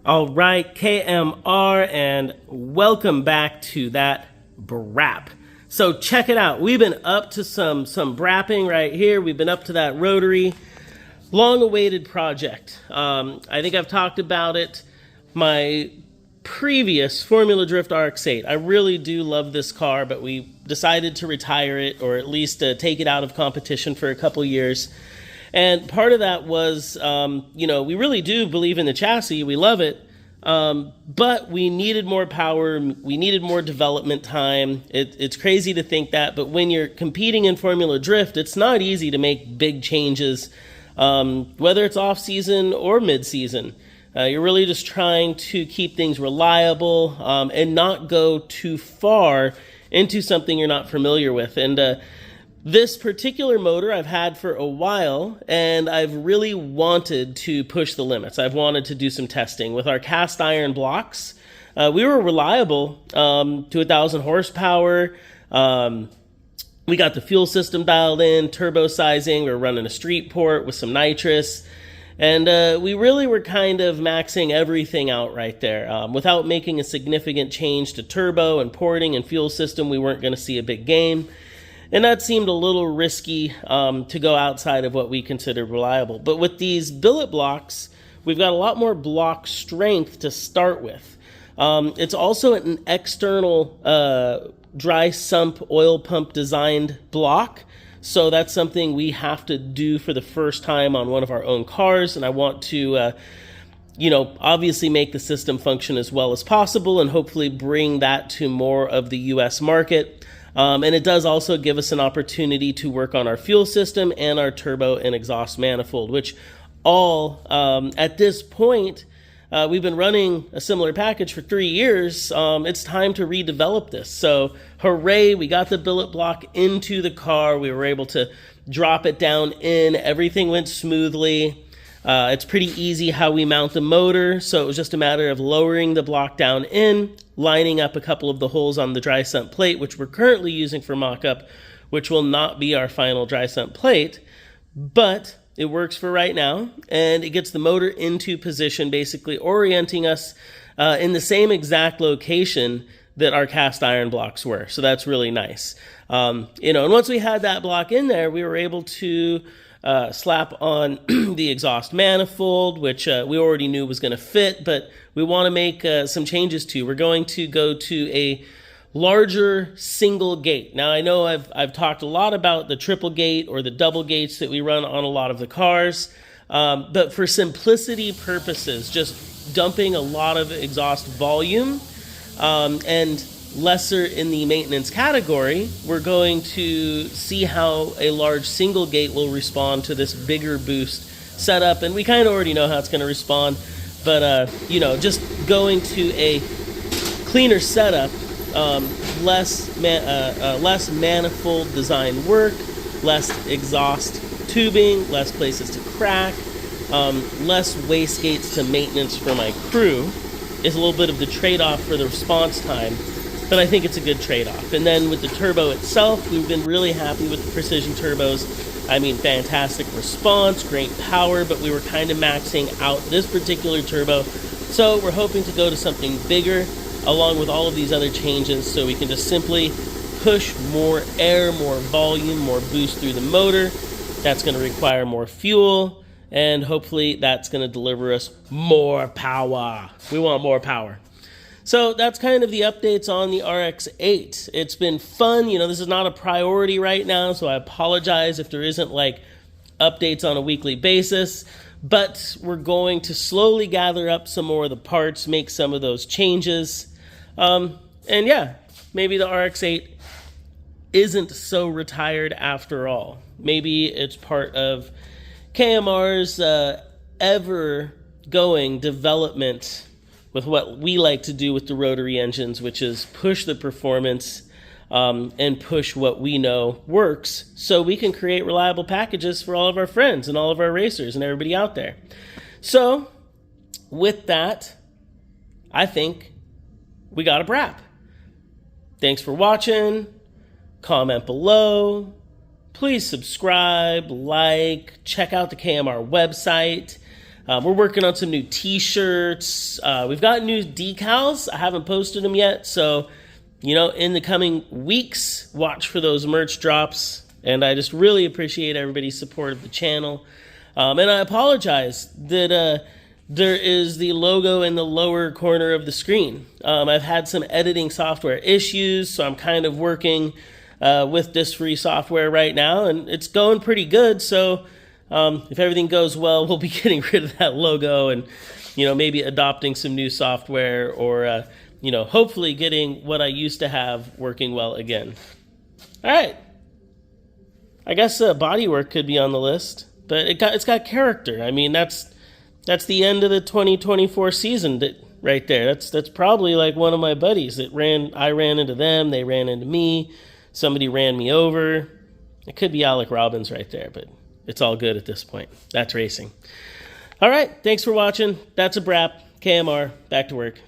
All right, KMR, and welcome back to that brap. So check it out. We've been up to some brapping right here. We've been up to that rotary, long-awaited project. I think I've talked about it. My previous Formula Drift RX8. I really do love this car, but we decided to retire it, or at least take it out of competition for a couple years. And part of that was, we really do believe in the chassis. We love it. But we needed more power. We needed more development time. It's crazy to think that, but when you're competing in Formula Drift, it's not easy to make big changes, whether it's off-season or mid-season. You're really just trying to keep things reliable and not go too far into something you're not familiar with. And this particular motor I've had for a while, and I've really wanted to push the limits. I've wanted to do some testing. With our cast iron blocks, we were reliable to 1,000 horsepower. We got the fuel system dialed in, turbo sizing. We were running a street port with some nitrous. And we really were kind of maxing everything out right there. Without making a significant change to turbo and porting and fuel system, we weren't going to see a big gain. And that seemed a little risky to go outside of what we considered reliable. But with these billet blocks, we've got a lot more block strength to start with. It's also an external dry sump oil pump designed block. So that's something we have to do for the first time on one of our own cars. And I want to, obviously make the system function as well as possible and hopefully bring that to more of the US market. And it does also give us an opportunity to work on our fuel system and our turbo and exhaust manifold, which all, at this point, we've been running a similar package for 3 years. It's time to redevelop this. So hooray, we got the billet block into the car. We were able to drop it down in. Everything went smoothly. It's pretty easy how we mount the motor. So it was just a matter of lowering the block down in, lining up a couple of the holes on the dry sump plate, which we're currently using for mock-up, which will not be our final dry sump plate, but it works for right now, and it gets the motor into position, basically orienting us in the same exact location that our cast iron blocks were. So that's really nice. And once we had that block in there, we were able to slap on the exhaust manifold, which we already knew was going to fit, but we want to make some changes to. We're going to go to a larger single gate. Now, I know I've talked a lot about the triple gate or the double gates that we run on a lot of the cars, but for simplicity purposes, just dumping a lot of exhaust volume and lesser in the maintenance category, we're going to see how a large single gate will respond to this bigger boost setup. And we kind of already know how it's going to respond, but just going to a cleaner setup, less manifold design work, less exhaust tubing, less places to crack, less wastegates to maintenance for my crew is a little bit of the trade-off for the response time. But I think it's a good trade-off. And then with the turbo itself, we've been really happy with the precision turbos. I mean, fantastic response, great power, but we were kind of maxing out this particular turbo. So we're hoping to go to something bigger along with all of these other changes so we can just simply push more air, more volume, more boost through the motor. That's going to require more fuel, and hopefully that's going to deliver us more power. We want more power. So that's kind of the updates on the RX8. It's been fun. This is not a priority right now, so I apologize if there isn't updates on a weekly basis, but we're going to slowly gather up some more of the parts, make some of those changes. And yeah, maybe the RX8 isn't so retired after all. Maybe it's part of KMR's ever-going development with what we like to do with the rotary engines, which is push the performance and push what we know works so we can create reliable packages for all of our friends and all of our racers and everybody out there. So with that, I think we got a brap. Thanks for watching. Comment below. Please subscribe, check out the KMR website. We're working on some new t-shirts. We've got new decals. I haven't posted them yet, so in the coming weeks, watch for those merch drops. And I just really appreciate everybody's support of the channel. And I apologize that there is the logo in the lower corner of the screen. I've had some editing software issues, so I'm kind of working with this free software right now, and it's going pretty good. So if everything goes well, we'll be getting rid of that logo and maybe adopting some new software, or hopefully getting what I used to have working well again. All right. I guess bodywork could be on the list, but it's got character. I mean, that's the end of the 2024 season right there. That's probably like one of my buddies that I ran into them, they ran into me, somebody ran me over. It could be Alec Robbins right there, but it's all good at this point. That's racing. All right, thanks for watching. That's a wrap. KMR, back to work.